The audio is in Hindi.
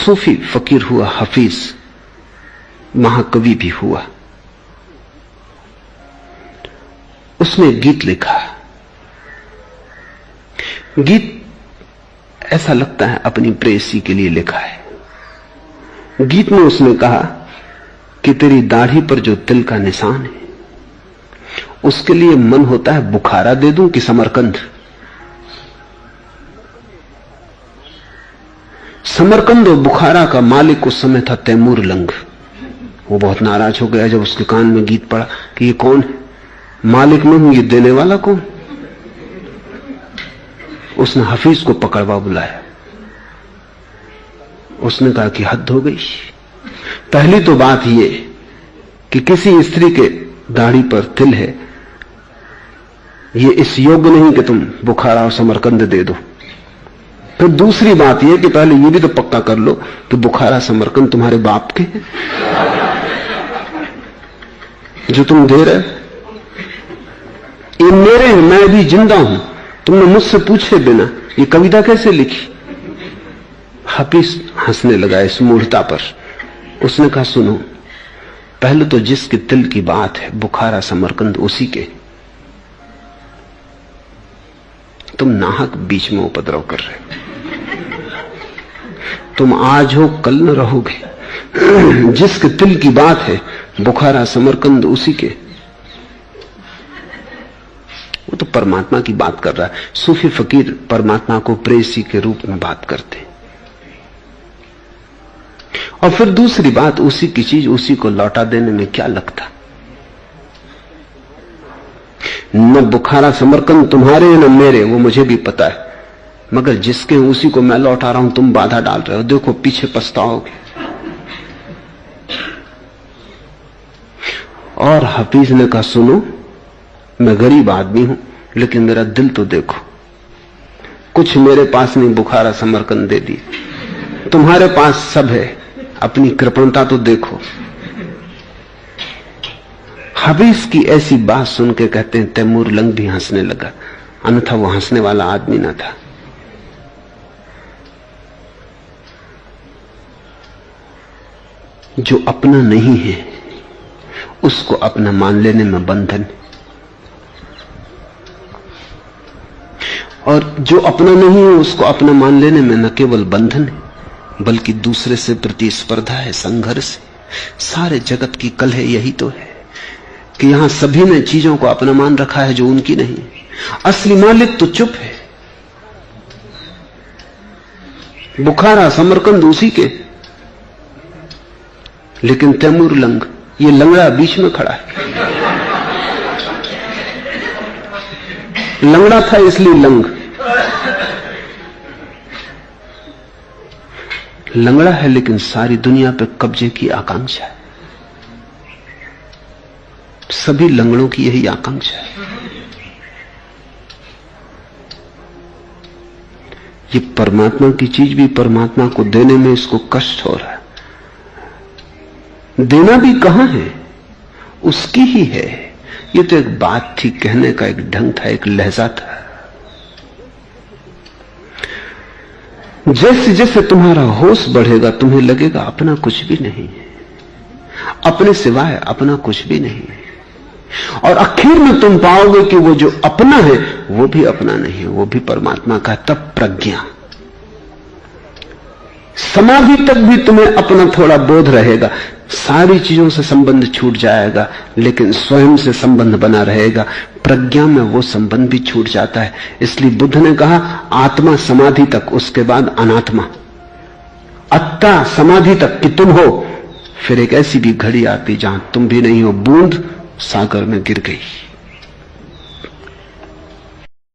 सूफी फकीर हुआ, हफीज महाकवि भी हुआ। उसने गीत लिखा। गीत ऐसा लगता है अपनी प्रेयसी के लिए लिखा है। गीत में उसने कहा कि तेरी दाढ़ी पर जो तिल का निशान है उसके लिए मन होता है बुखारा दे दूं कि समरकंद। समरकंद और बुखारा का मालिक उस समय था तैमूर लंग। वो बहुत नाराज हो गया जब उसके कान में गीत पड़ा कि ये कौन है, मालिक में हूं, ये देने वाला कौन। उसने हफीज को पकड़वा बुलाया। उसने कहा कि हद हो गई। पहली तो बात ये कि किसी स्त्री के दाढ़ी पर तिल है, ये इस योग्य नहीं कि तुम बुखारा और समरकंद दे दो। फिर दूसरी बात यह कि पहले ये भी तो पक्का कर लो कि बुखारा समरकंद तुम्हारे बाप के हैं जो तुम दे रहे। ये मेरे हैं, मैं भी जिंदा हूं। तुमने मुझसे पूछे बिना ये कविता कैसे लिखी। हफीज हंसने लगा इस मूढ़ता पर। उसने कहा सुनो, पहले तो जिसके तिल की बात है बुखारा समरकंद उसी के, तुम नाहक बीच में उपद्रव कर रहे हो। तुम आज हो कल न रहोगे। जिसके तिल की बात है बुखारा समरकंद उसी के। वो तो परमात्मा की बात कर रहा है। सूफी फकीर परमात्मा को प्रेयसी के रूप में बात करते। और फिर दूसरी बात, उसी की चीज उसी को लौटा देने में क्या लगता। न बुखारा समरकंद तुम्हारे न मेरे, वो मुझे भी पता है, मगर जिसके उसी को मैं लौटा रहा हूं। तुम बाधा डाल रहे हो, देखो पीछे पछताओगे। और हफीज ने कहा सुनो, मैं गरीब आदमी हूं लेकिन मेरा दिल तो देखो। कुछ मेरे पास नहीं, बुखारा समरकंद दे दी। तुम्हारे पास सब है, अपनी कृपणता तो देखो। हफीज की ऐसी बात सुन के कहते हैं तैमूर लंग भी हंसने लगा, अन्यथा वो हंसने वाला आदमी ना था। जो अपना नहीं है उसको अपना मान लेने में बंधन, और जो अपना नहीं है उसको अपना मान लेने में न केवल बंधन है बल्कि दूसरे से प्रतिस्पर्धा है, संघर्ष है। सारे जगत की कलह यही तो है कि यहां सभी ने चीजों को अपना मान रखा है जो उनकी नहीं। असली मालिक तो चुप है। बुखारा समरकंद उसी के, लेकिन तैमूर लंग, ये लंगड़ा बीच में खड़ा है। लंगड़ा था इसलिए लंग। लंगड़ा है लेकिन सारी दुनिया पे कब्जे की आकांक्षा है। सभी लंगड़ों की यही आकांक्षा है। ये परमात्मा की चीज भी परमात्मा को देने में इसको कष्ट हो रहा है। देना भी कहां है, उसकी ही है। ये तो एक बात थी, कहने का एक ढंग था, एक लहजा था। जैसे जैसे तुम्हारा होश बढ़ेगा तुम्हें लगेगा अपना कुछ भी नहीं है, अपने सिवाय अपना कुछ भी नहीं है। और आखिर में तुम पाओगे कि वो जो अपना है वो भी अपना नहीं है, वो भी परमात्मा का। तब प्रज्ञा, समाधि तक भी तुम्हें अपना थोड़ा बोध रहेगा। सारी चीजों से संबंध छूट जाएगा लेकिन स्वयं से संबंध बना रहेगा। प्रज्ञा में वो संबंध भी छूट जाता है। इसलिए बुद्ध ने कहा आत्मा समाधि तक, उसके बाद अनात्मा। अत्ता समाधि तक कि तुम हो, फिर एक ऐसी भी घड़ी आती जहां तुम भी नहीं हो, बूंद सागर में गिर गई।